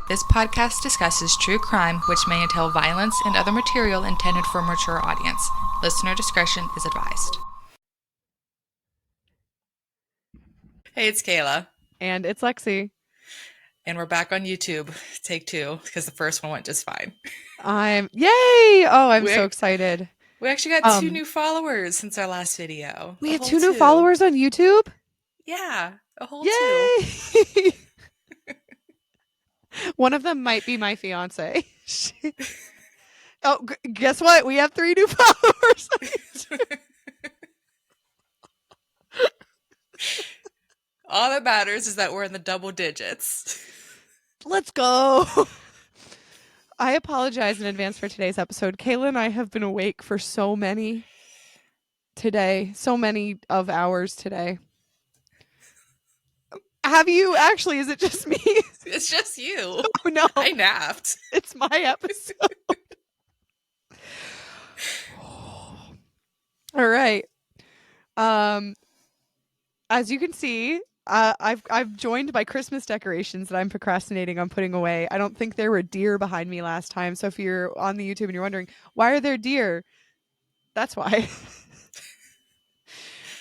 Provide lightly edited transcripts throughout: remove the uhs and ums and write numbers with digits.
This podcast discusses true crime, which may entail violence and other material intended for a mature audience. Listener discretion is advised. Hey, it's Kayla. And it's Lexi. And we're back on YouTube. Take 2, because the first one went just fine. Yay! Oh, I'm so excited. We actually got 2 new followers since our last video. We had 2 new followers on YouTube? Yeah, a whole Yay! 2. One of them might be my fiance. Oh, guess what? We have 3 new followers on YouTube. All that matters is that we're in the double digits. Let's go. I apologize in advance for today's episode. Kayla and I have been awake for so many of hours today. Have you actually? Is it just me? It's just you. Oh no. I napped. It's my episode. All right. As you can see, I've joined by Christmas decorations that I'm procrastinating on putting away. I don't think there were deer behind me last time. So if you're on the YouTube and you're wondering, why are there deer? That's why.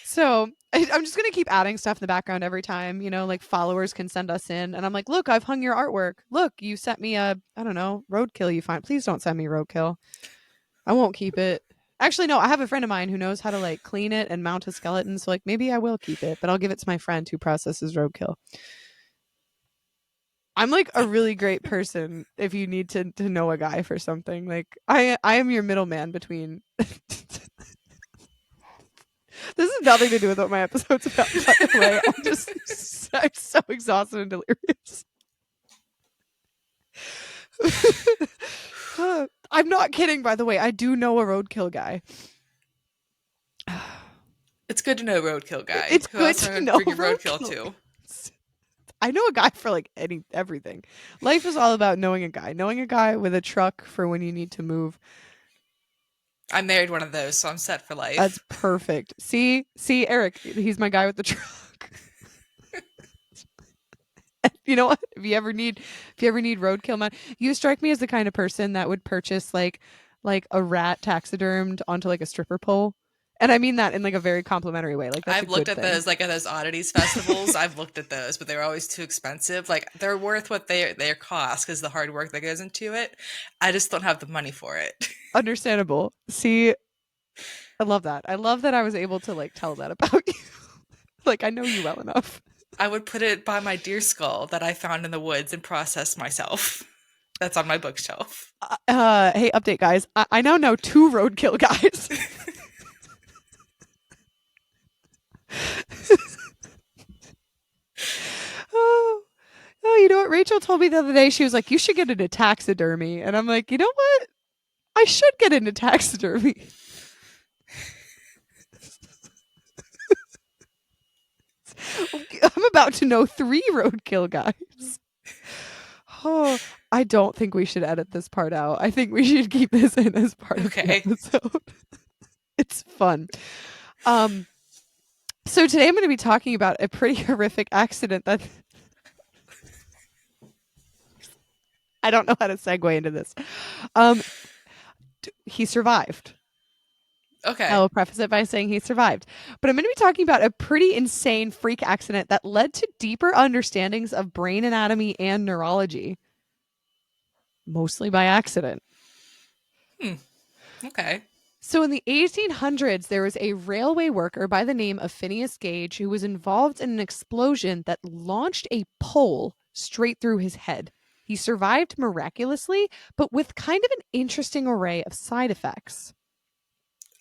So I'm just going to keep adding stuff in the background every time, like followers can send us in. And I'm like, look, I've hung your artwork. Look, you sent me roadkill you find. Please don't send me roadkill. I won't keep it. Actually, no, I have a friend of mine who knows how to clean it and mount a skeleton. So maybe I will keep it, but I'll give it to my friend who processes roadkill. I'm a really great person if you need to know a guy for something. I am your middleman between. This has nothing to do with what my episode's about, by the way. I'm so exhausted and delirious. I'm not kidding, by the way. I do know a roadkill guy. It's good to know a roadkill guy. It's good to know roadkill too. I know a guy for everything. Life is all about knowing a guy. Knowing a guy with a truck for when you need to move. I married one of those, so I'm set for life. That's perfect. See, Eric, he's my guy with the truck. You know what? If you ever need roadkill, man, you strike me as the kind of person that would purchase like a rat taxidermed onto a stripper pole. And I mean that in a very complimentary way. That's I've looked at those at those oddities festivals. I've looked at those, but they were always too expensive. They're worth what their cost because the hard work that goes into it. I just don't have the money for it. Understandable. See, I love that. I love that I was able to tell that about you. I know you well enough. I would put it by my deer skull that I found in the woods and process myself. That's on my bookshelf. Hey, update, guys. I now know 2 roadkill guys. You know what? Rachel told me the other day, she was like, you should get into taxidermy. And I'm like, you know what? I should get into taxidermy. I'm about to know 3 roadkill guys. Oh, I don't think we should edit this part out. I think we should keep this in as part of the episode. It's fun. So today I'm going to be talking about a pretty horrific accident that I don't know how to segue into this. He survived. Okay. I will preface it by saying he survived. But I'm going to be talking about a pretty insane freak accident that led to deeper understandings of brain anatomy and neurology. Mostly by accident. Okay. So in the 1800s, there was a railway worker by the name of Phineas Gage who was involved in an explosion that launched a pole straight through his head. He survived miraculously, but with kind of an interesting array of side effects.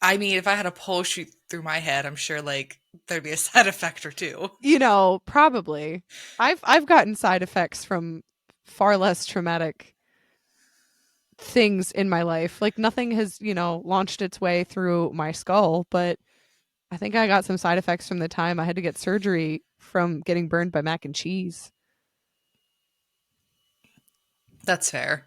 I mean, if I had a pole shoot through my head, I'm sure there'd be a side effect or 2. Probably. I've gotten side effects from far less traumatic things in my life. Nothing has, launched its way through my skull, but I think I got some side effects from the time I had to get surgery from getting burned by mac and cheese. That's fair.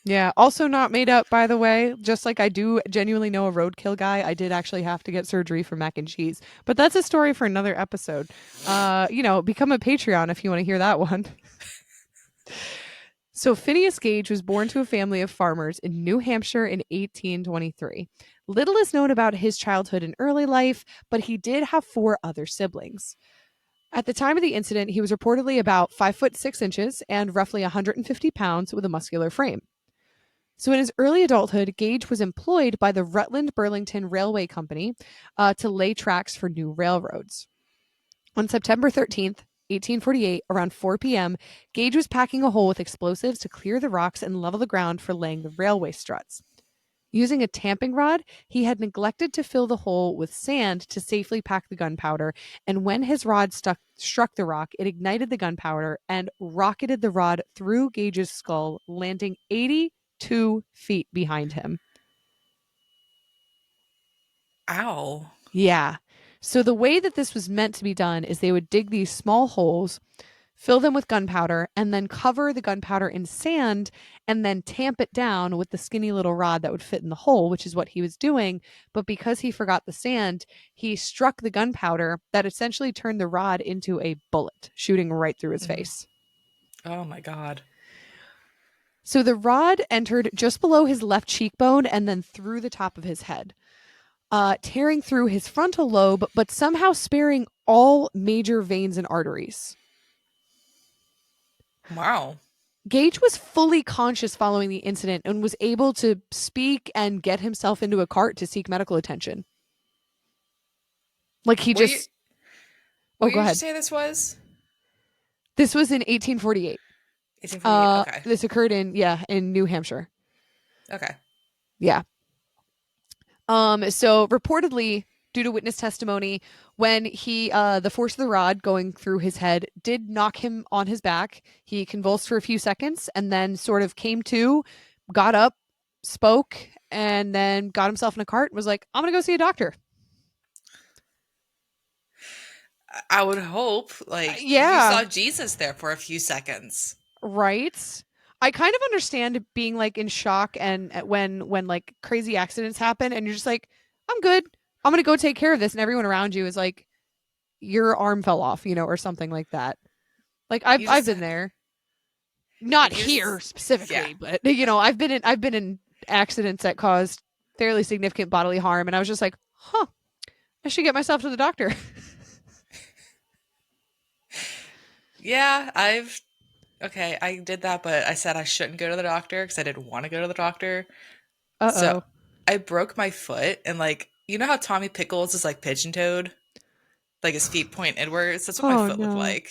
Yeah. Also not made up, by the way. Just like I do genuinely know a roadkill guy, I did actually have to get surgery for mac and cheese. But that's a story for another episode. Become a Patreon if you want to hear that one. So Phineas Gage was born to a family of farmers in New Hampshire in 1823. Little is known about his childhood and early life, but he did have four other siblings. At the time of the incident, he was reportedly about 5'6" and roughly 150 pounds with a muscular frame. So, in his early adulthood, Gage was employed by the Rutland Burlington Railway Company to lay tracks for new railroads. On September 13th, 1848, around 4 p.m., Gage was packing a hole with explosives to clear the rocks and level the ground for laying the railway struts. Using a tamping rod, he had neglected to fill the hole with sand to safely pack the gunpowder, and when his rod struck the rock, it ignited the gunpowder and rocketed the rod through Gage's skull, landing 82 feet behind him. Ow. Yeah. So the way that this was meant to be done is they would dig these small holes, fill them with gunpowder, and then cover the gunpowder in sand and then tamp it down with the skinny little rod that would fit in the hole, which is what he was doing. But because he forgot the sand, he struck the gunpowder that essentially turned the rod into a bullet, shooting right through his Mhm. face. Oh my God. So the rod entered just below his left cheekbone and then through the top of his head, tearing through his frontal lobe, but somehow sparing all major veins and arteries. Wow. Gage was fully conscious following the incident and was able to speak and get himself into a cart to seek medical attention. Like he What year? just, oh, What go year did you ahead. say this was? This was in 1848. 1848. Okay. This occurred in New Hampshire. Okay. Yeah. So reportedly, due to witness testimony, when the force of the rod going through his head did knock him on his back, he convulsed for a few seconds and then sort of came to, got up, spoke, and then got himself in a cart and was like, I'm going to go see a doctor. I would hope, like, you Yeah, saw Jesus there for a few seconds. right. I kind of understand being like in shock and when like crazy accidents happen and you're just like, I'm good. I'm going to go take care of this and everyone around you is like, your arm fell off, or something like that. Like I've You I've just, been there. Not if you here just, yeah. specifically, but I've been in accidents that caused fairly significant bodily harm and I was just like, "Huh, I should get myself to the doctor." Yeah, okay, I did that, but I said I shouldn't go to the doctor because I didn't want to go to the doctor. So Uh-oh. I broke my foot, and like, you know how Tommy Pickles is like pigeon toed? Like his feet point inwards? That's what my Oh foot looked no. like.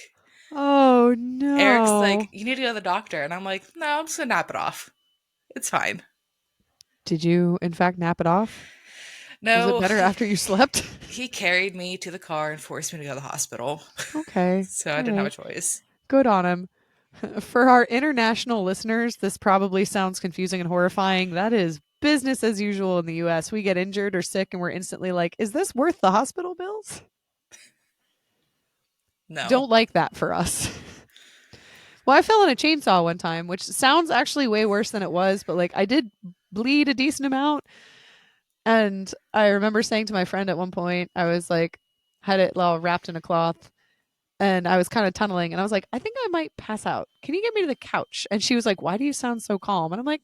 Oh Eric's like, no. you need to go to the doctor. And I'm like, no, I'm just gonna nap it off. It's fine. Did you in fact nap it off? Was it No, better after you slept? he carried me to the car and forced me to go to the hospital. Okay. So I All didn't have a right. choice. Good on him. For our international listeners, this probably sounds confusing and horrifying. That is business as usual in the US. We get injured or sick and we're instantly like, is this worth the hospital bills? No. Don't like that for us. Well, I fell on a chainsaw one time, which sounds actually way worse than it was, but like I did bleed a decent amount. And I remember saying to my friend at one point, I was like, had it all wrapped in a cloth and I was kind of tunneling and I was like, I think I might pass out. Can you get me to the couch? And she was like, why do you sound so calm? And I'm like,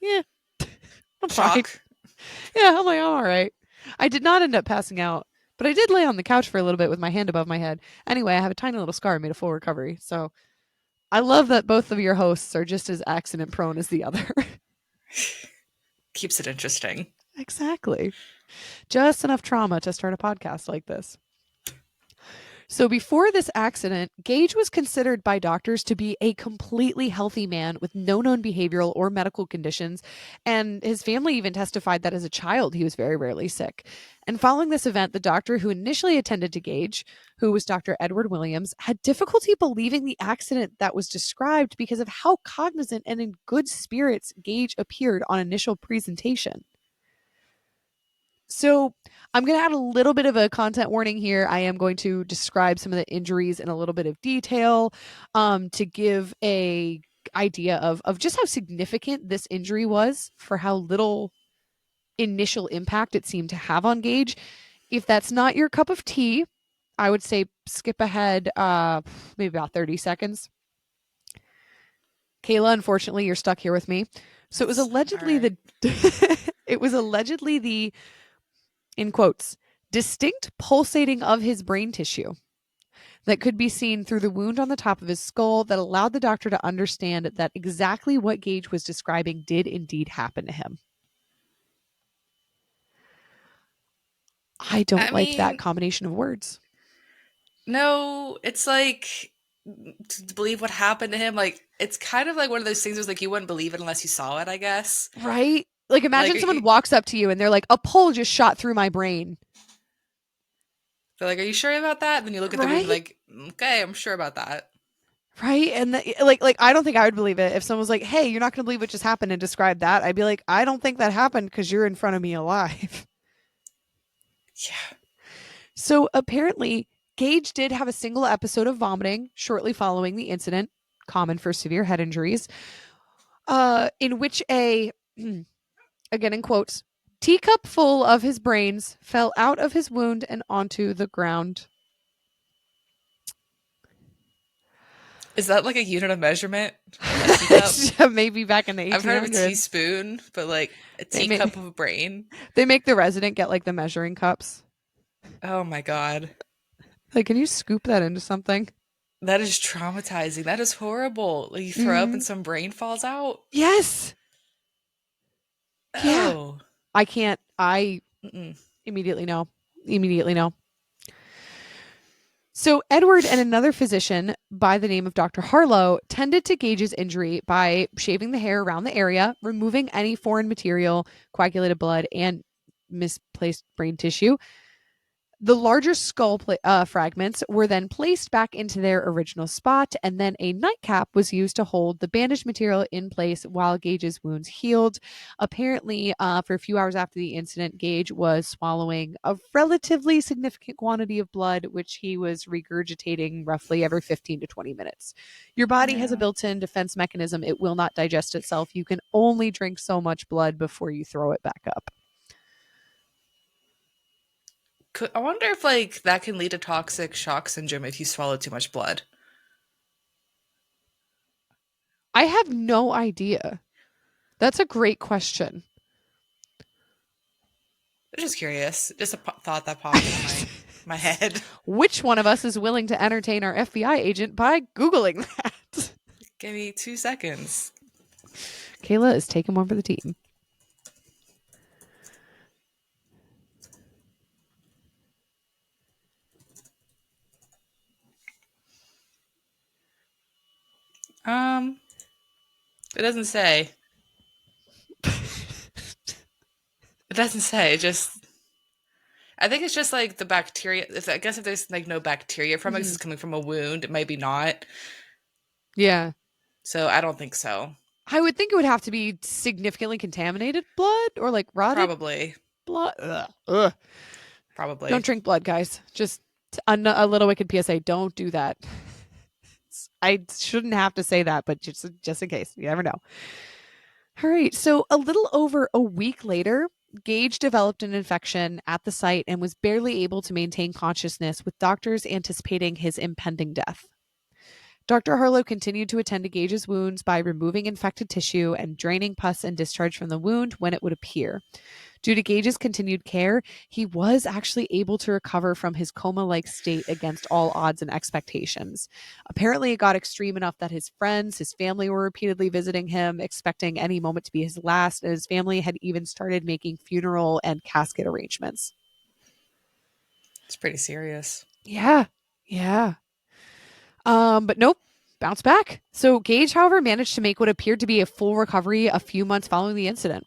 yeah, I'm fine. Shock. Yeah, I'm like, I'm all right. I did not end up passing out, but I did lay on the couch for a little bit with my hand above my head. Anyway, I have a tiny little scar and made a full recovery. So I love that both of your hosts are just as accident prone as the other. Keeps it interesting. Exactly. Just enough trauma to start a podcast like this. So before this accident, Gage was considered by doctors to be a completely healthy man with no known behavioral or medical conditions, and his family even testified that as a child he was very rarely sick. And following this event, the doctor who initially attended to Gage, who was Dr. Edward Williams, had difficulty believing the accident that was described because of how cognizant and in good spirits Gage appeared on initial presentation. So I'm going to add a little bit of a content warning here. I am going to describe some of the injuries in a little bit of detail to give a idea of just how significant this injury was for how little initial impact it seemed to have on Gage. If that's not your cup of tea, I would say skip ahead maybe about 30 seconds. Kayla, unfortunately, you're stuck here with me. So it was All allegedly right. the it was allegedly the, in quotes, distinct pulsating of his brain tissue that could be seen through the wound on the top of his skull that allowed the doctor to understand that exactly what Gage was describing did indeed happen to him. I I don't like that mean, combination of words. no, it's like to believe what happened to him. Like it's kind of like one of those things where it's like you wouldn't believe it unless you saw it, I guess. Right? Like Like imagine someone walks up to you and they're like, a pole just shot through my brain. they're like, "Are you sure about that?" And then you look at the wound, Right? like, "Okay, I'm sure about that." Right? And like I don't think I would believe it if someone was like, "Hey, you're not going to believe what just happened," and describe that. I'd be like, "I don't think that happened because you're in front of me alive." Yeah. So apparently, Gage did have a single episode of vomiting shortly following the incident, common for severe head injuries, in which a, again in quotes, teacup full of his brains fell out of his wound and onto the ground. Is that like a unit of measurement? A teacup? Maybe back in the I've heard of a 1800s. teaspoon, but like a They teacup make of a brain? they make the resident get like the measuring cups. Oh my god. Like, can you scoop that into something? That is traumatizing. That is horrible. Like you throw up and Mm, some brain falls out? yes. Yeah. Oh. I can't. I Mm-mm. immediately know. Immediately know. So, Edward and another physician by the name of Dr. Harlow tended to Gage's injury by shaving the hair around the area, removing any foreign material, coagulated blood, and misplaced brain tissue. The larger skull fragments were then placed back into their original spot, and then a nightcap was used to hold the bandaged material in place while Gage's wounds healed. Apparently, for a few hours after the incident, Gage was swallowing a relatively significant quantity of blood, which he was regurgitating roughly every 15 to 20 minutes. Your body has a Yeah. built in defense mechanism, it will not digest itself. You can only drink so much blood before you throw it back up. I wonder if like that can lead to toxic shock syndrome if you swallow too much blood. I have no idea. That's a great question. I'm just curious. Just a thought that popped into my head. Which one of us is willing to entertain our FBI agent by Googling that? Give me 2 seconds. Kayla is taking one for the team. Um, it doesn't say. It doesn't say. It just I think it's just like the bacteria. I guess if there's like no bacteria from it, 'cause Mhm. it's coming from a wound, it might be not. Yeah. So I don't think so. I would think it would have to be significantly contaminated blood or like rotted Probably. blood. Ugh. Ugh. Don't Probably. drink blood, guys. Just a little wicked PSA. Don't do that. I shouldn't have to say that, but just in case. You never know. All right. So, a little over a week later, Gage developed an infection at the site and was barely able to maintain consciousness, with doctors anticipating his impending death. Dr. Harlow continued to attend to Gage's wounds by removing infected tissue and draining pus and discharge from the wound when it would appear. Due to Gage's continued care, he was actually able to recover from his coma like state against all odds and expectations. Apparently, it got extreme enough that his friends, his family were repeatedly visiting him, expecting any moment to be his last, and his family had even started making funeral and casket arrangements. It's pretty serious. Yeah, yeah. But nope, bounce back. So Gage, however, managed to make what appeared to be a full recovery a few months following the incident.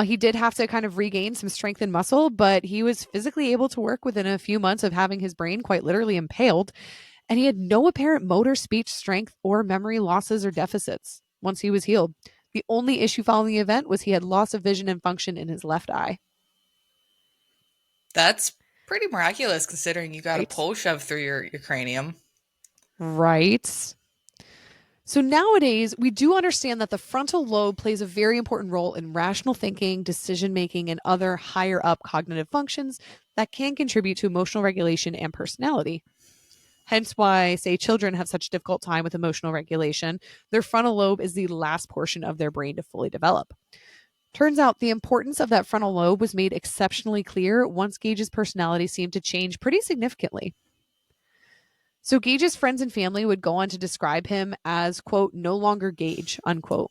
He did have to kind of regain some strength and muscle, but he was physically able to work within a few months of having his brain quite literally impaled, and he had no apparent motor, speech, strength, or memory losses or deficits once he was healed. The only issue following the event was he had loss of vision and function in his left eye. That's pretty miraculous considering you got a Right? pole shoved through your cranium. Right. So nowadays, we do understand that the frontal lobe plays a very important role in rational thinking, decision making, and other higher up cognitive functions that can contribute to emotional regulation and personality. Hence why, say, children have such a difficult time with emotional regulation. Their frontal lobe is the last portion of their brain to fully develop. Turns out the importance of that frontal lobe was made exceptionally clear once Gage's personality seemed to change pretty significantly. So Gage's friends and family would go on to describe him as, quote, no longer Gage, unquote.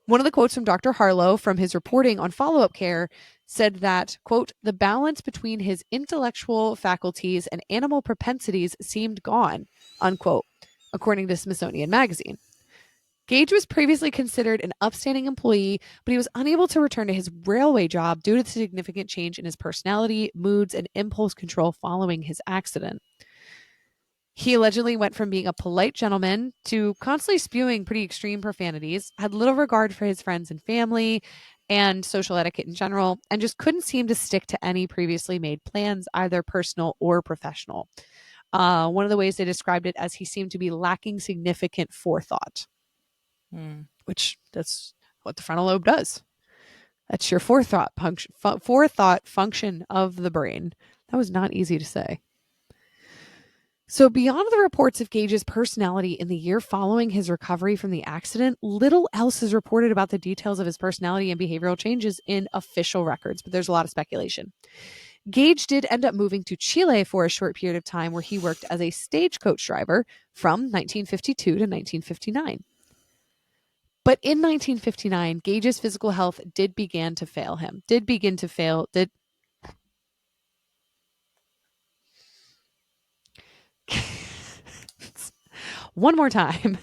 One of the quotes from Dr. Harlow from his reporting on follow up care said that, quote, the balance between his intellectual faculties and animal propensities seemed gone, unquote, according to Smithsonian Magazine. Gage was previously considered an upstanding employee, but he was unable to return to his railway job due to the significant change in his personality, moods, and impulse control following his accident. He allegedly went from being a polite gentleman to constantly spewing pretty extreme profanities, had little regard for his friends and family and social etiquette in general, and just couldn't seem to stick to any previously made plans, either personal or professional. One of the ways they described it as he seemed to be lacking significant forethought, Hmm. which that's what the frontal lobe does. That's your forethought function of the brain. That was not easy to say. So, beyond the reports of Gage's personality in the year following his recovery from the accident, little else is reported about the details of his personality and behavioral changes in official records, but there's a lot of speculation. Gage did end up moving to Chile for a short period of time where he worked as a stagecoach driver from 1952 to 1959. But in 1959, Gage's physical health did begin to fail him. Did begin to fail. Did one more time.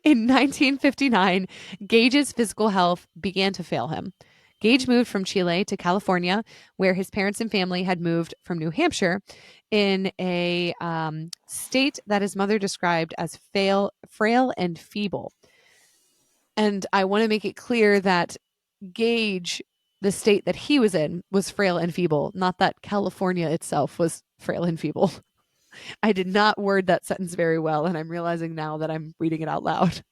In 1959, Gage's physical health began to fail him. Gage moved from Chile to California, where his parents and family had moved from New Hampshire, in a state that his mother described as frail and feeble. And I want to make it clear that Gage, the state that he was in, was frail and feeble, not that California itself was frail and feeble. I did not word that sentence very well, and I'm realizing now that I'm reading it out loud.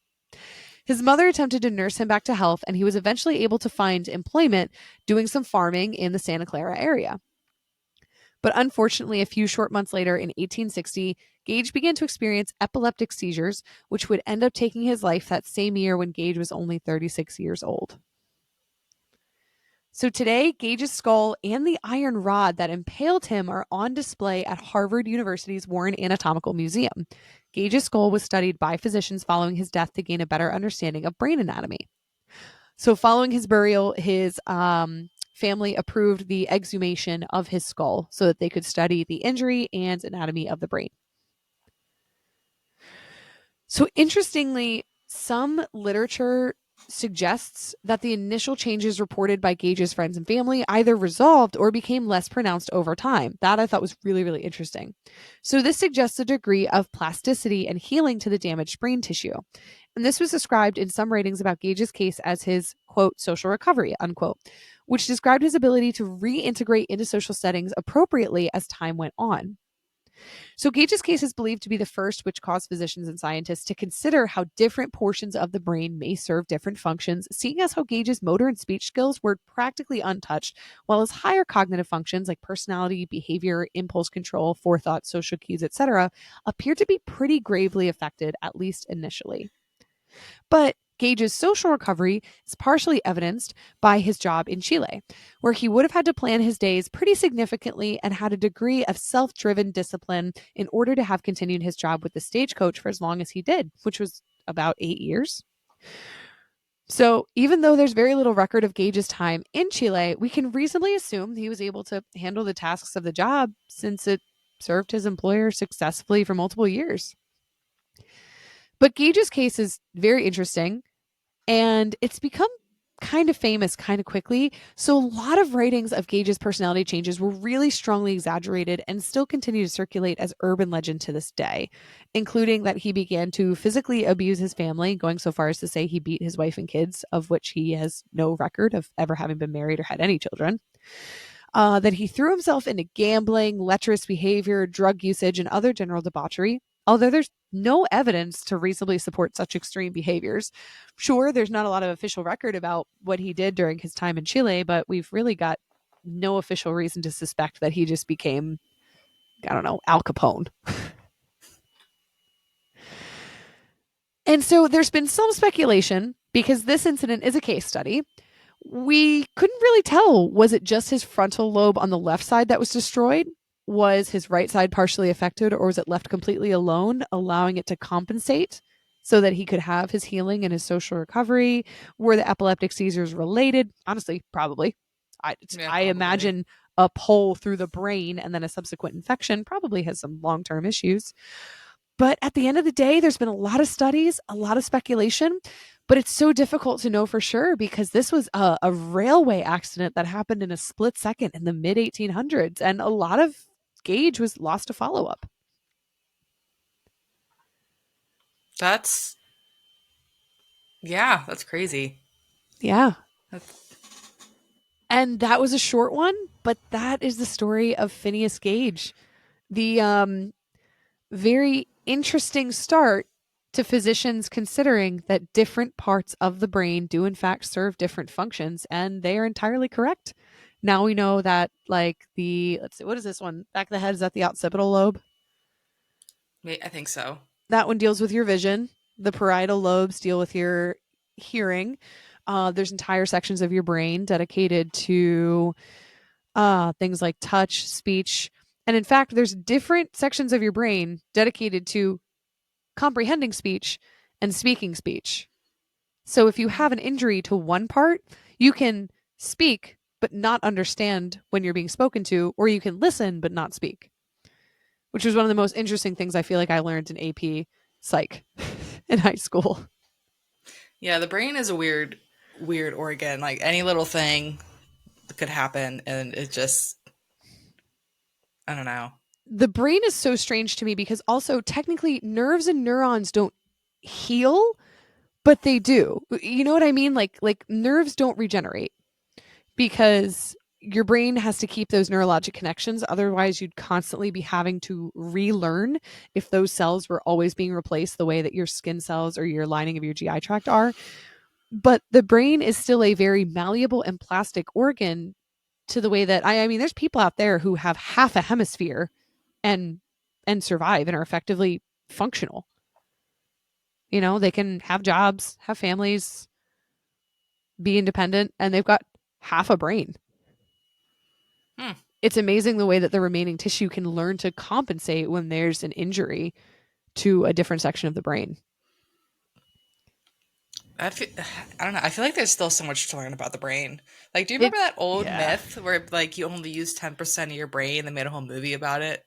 His mother attempted to nurse him back to health, and he was eventually able to find employment doing some farming in the Santa Clara area. But unfortunately, a few short months later in 1860, Gage began to experience epileptic seizures, which would end up taking his life that same year when Gage was only 36 years old. So today, Gage's skull and the iron rod that impaled him are on display at Harvard University's Warren Anatomical Museum. Gage's skull was studied by physicians following his death to gain a better understanding of brain anatomy. So following his burial, his family approved the exhumation of his skull so that they could study the injury and anatomy of the brain. So interestingly, some literature suggests that the initial changes reported by Gage's friends and family either resolved or became less pronounced over time. That I thought was really, really interesting. So this suggests a degree of plasticity and healing to the damaged brain tissue. And this was described in some writings about Gage's case as his, quote, social recovery, unquote, which described his ability to reintegrate into social settings appropriately as time went on. So Gage's case is believed to be the first which caused physicians and scientists to consider how different portions of the brain may serve different functions, seeing as how Gage's motor and speech skills were practically untouched, while his higher cognitive functions like personality, behavior, impulse control, forethought, social cues, etc., appeared to be pretty gravely affected, at least initially. But Gage's social recovery is partially evidenced by his job in Chile, where he would have had to plan his days pretty significantly and had a degree of self driven discipline in order to have continued his job with the stagecoach for as long as he did, which was about 8 years. So, even though there's very little record of Gage's time in Chile, we can reasonably assume he was able to handle the tasks of the job since it served his employer successfully for multiple years. But Gage's case is very interesting and it's become kind of famous kind of quickly. So, a lot of writings of Gage's personality changes were really strongly exaggerated and still continue to circulate as urban legend to this day, including that he began to physically abuse his family, going so far as to say he beat his wife and kids, of which he has no record of ever having been married or had any children. That he threw himself into gambling, lecherous behavior, drug usage, and other general debauchery, although there's no evidence to reasonably support such extreme behaviors. Sure, there's not a lot of official record about what he did during his time in Chile, but we've really got no official reason to suspect that he just became, I don't know, Al Capone. And so there's been some speculation because this incident is a case study. We couldn't really tell, was it just his frontal lobe on the left side that was destroyed? Was his right side partially affected, or was it left completely alone, allowing it to compensate so that he could have his healing and his social recovery? Were the epileptic seizures related? Honestly, probably. I, Yeah, I probably. imagine a pull through the brain and then a subsequent infection probably has some long term issues. But at the end of the day, there's been a lot of studies, a lot of speculation, but it's so difficult to know for sure because this was a railway accident that happened in a split second in the mid 1800s, and a lot of Gage was lost to follow up. That's yeah, that's crazy. Yeah. That's And that was a short one, but that is the story of Phineas Gage. The very interesting start to physicians considering that different parts of the brain do in fact serve different functions, and they are entirely correct. Now we know that, like, the, let's see, what is this one, back of the head, is that the occipital lobe? I think so. That one deals with your vision. The parietal lobes deal with your hearing. There's entire sections of your brain dedicated to things like touch, speech, and in fact there's different sections of your brain dedicated to comprehending speech and speaking speech. So if you have an injury to one part, you can speak but not understand when you're being spoken to, or you can listen but not speak, which was one of the most interesting things I feel like I learned in AP Psych in high school. Yeah, the brain is a weird organ. Like any little thing could happen, and it just I don't know. The brain is so strange to me because also technically nerves and neurons don't heal, but they do. You know what I mean? Like nerves don't regenerate because your brain has to keep those neurologic connections. Otherwise, you'd constantly be having to relearn if those cells were always being replaced the way that your skin cells or your lining of your GI tract are. But the brain is still a very malleable and plastic organ to the way that I mean, there's people out there who have half a hemisphere and survive and are effectively functional. You know, they can have jobs, have families, be independent, and they've got half a brain. Hmm. It's amazing the way that the remaining tissue can learn to compensate when there's an injury to a different section of the brain. I feel, I don't know. I feel like there's still so much to learn about the brain. Like, do you It, remember that old yeah. myth where like you only use 10% of your brain? They made a whole movie about it.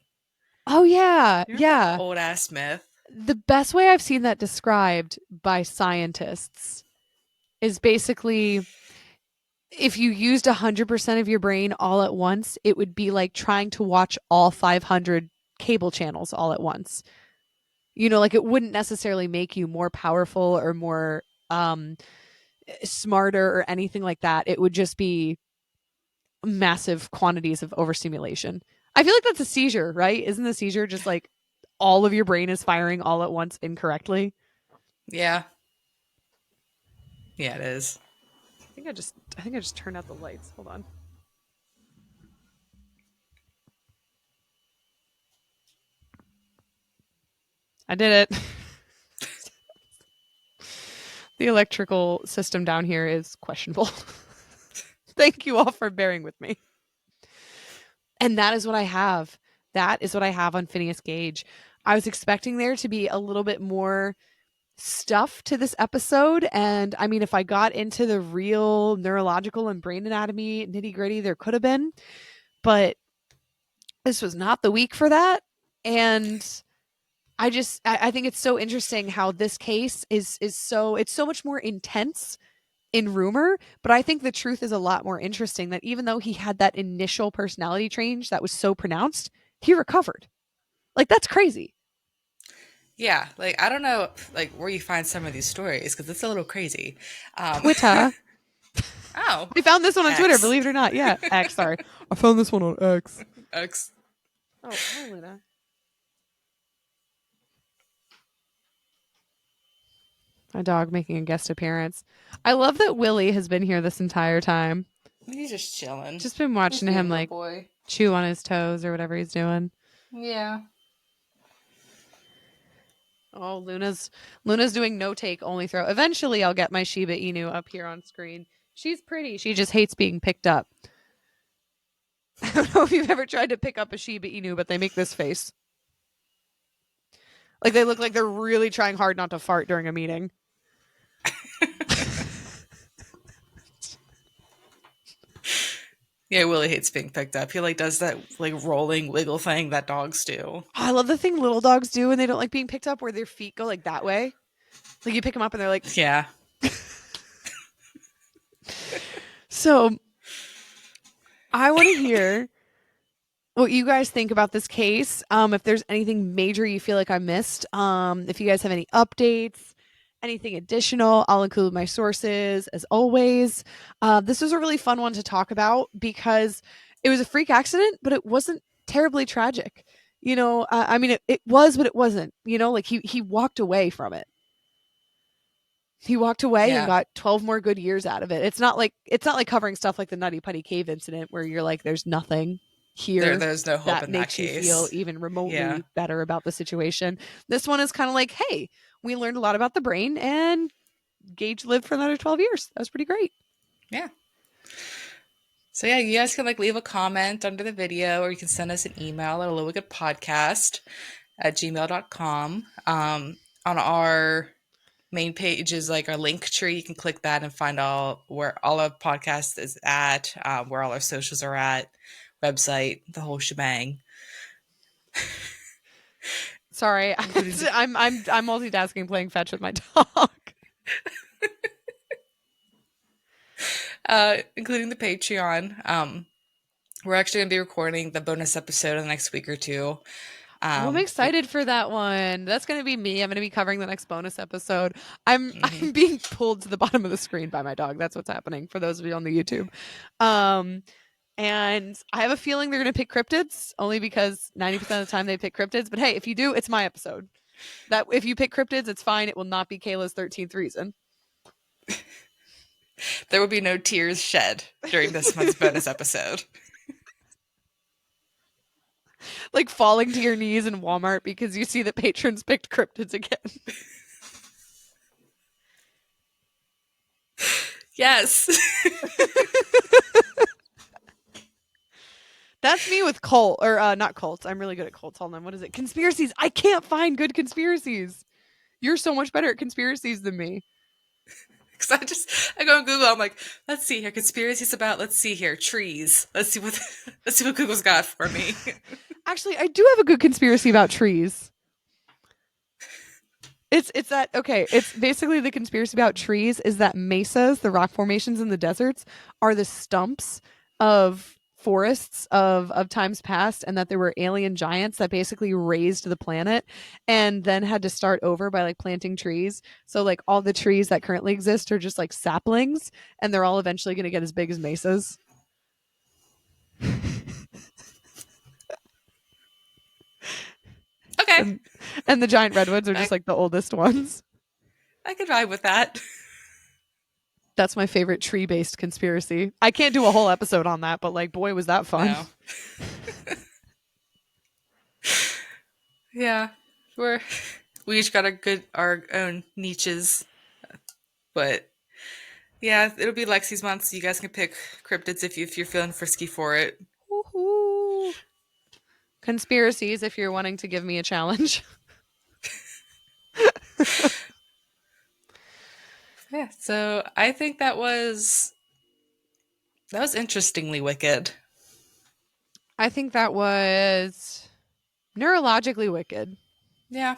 Oh, yeah. You remember that Yeah. old ass myth? The best way I've seen that described by scientists is basically if you used 100% of your brain all at once, it would be like trying to watch all 500 cable channels all at once. You know, like it wouldn't necessarily make you more powerful or more smarter or anything like that. It would just be massive quantities of overstimulation. I feel like that's a seizure, right? Isn't the seizure just like all of your brain is firing all at once incorrectly? Yeah, yeah, it is. I think I just turned out the lights. Hold on. I did it. The electrical system down here is questionable. Thank you all for bearing with me. And that is what I have. That is what I have on Phineas Gage. I was expecting there to be a little bit more stuff to this episode. And I mean, if I got into the real neurological and brain anatomy nitty gritty, there could have been. But this was not the week for that. And I think it's so interesting how this case is so, it's so much more intense in rumor, but I think the truth is a lot more interesting that even though he had that initial personality change that was so pronounced, he recovered. Like that's crazy. Yeah, like I don't know, like where you find some of these stories because it's a little crazy. Um, Twitter. oh, I found this one on Twitter, X, believe it or not. Yeah, X, sorry. I found this one on X. X. Oh, hi, Luna. My dog making a guest appearance. I love that Willie has been here this entire time. He's just chilling. Just been He's watching being him a good like boy. chew on his toes or whatever he's doing. Yeah. Oh, Luna's doing no take, only throw. Eventually, I'll get my Shiba Inu up here on screen. She's pretty. She just hates being picked up. I don't know if you've ever tried to pick up a Shiba Inu, but they make this face. Like they look like they're really trying hard not to fart during a meeting. Yeah, Willie hates being picked up. He like does that like rolling wiggle thing that dogs do. Oh, I love the thing little dogs do when they don't like being picked up, where their feet go like that way. Like you pick them up and they're like. Yeah. So I want to hear what you guys think about this case. If there's anything major you feel like I missed, if you guys have any updates, anything additional, I'll include my sources as always. This was a really fun one to talk about because it was a freak accident, but it wasn't terribly tragic. I mean, it was, but it wasn't. Like he walked away from it. He walked away and Yeah. got 12 more good years out of it. It's not like covering stuff like the Nutty Putty Cave incident where you're like, there's nothing here There's no hope that in that makes you feel case. even Yeah. remotely better about the situation. This one is kind of like, hey, we learned a lot about the brain and Gage lived for another 12 years. That was pretty great. Yeah. So yeah, you guys can like leave a comment under the video or you can send us an email at a podcast at gmail.com. On our main page is like our link tree. You can click that and find all where all our podcast is at, where all our socials are at, website, the whole shebang. Sorry, Including the I'm multitasking, playing fetch with my dog. including the Patreon. We're actually gonna be recording the bonus episode in the next week or two. Oh, I'm Um, excited for that one. That's going to be me. I'm going to be covering the next bonus episode. I'm mhm. I'm being pulled to the bottom of the screen by my dog. That's what's happening for those of you on the YouTube. Um and I have a feeling they're going to pick cryptids only because 90% of the time they pick cryptids, but hey, if you do, it's my episode. That if you pick cryptids, it's fine. It will not be Kayla's 13th reason. There will be no tears shed during this month's bonus episode. Like falling to your knees in Walmart because you see that patrons picked cryptids again. Yes. That's me with cult or not cults. I'm really good at cults. Hold on, what is it? Conspiracies. I can't find good conspiracies. You're so much better at conspiracies than me. Because I go on Google. I'm like, let's see here, conspiracies about. Let's see here, trees. Let's see what Google's got for me. Actually, I do have a good conspiracy about trees. It's that okay, it's basically the conspiracy about trees is that mesas, the rock formations in the deserts, are the stumps of forests of times past, and that there were alien giants that basically raised the planet and then had to start over by like planting trees. So like all the trees that currently exist are just like saplings and they're all eventually going to get as big as mesas. Okay, and, and the giant redwoods are just I, like the oldest ones. I can vibe with that. That's my favorite tree based conspiracy. I can't do a whole episode on that, but like, boy, was that fun. No. Yeah, we each got our own niches, but yeah, it'll be Lexi's month, so you guys can pick cryptids if you're feeling frisky for it. Woohoo. Conspiracies, if you're wanting to give me a challenge. Yeah, so I think that was interestingly wicked. I think that was neurologically wicked. Yeah.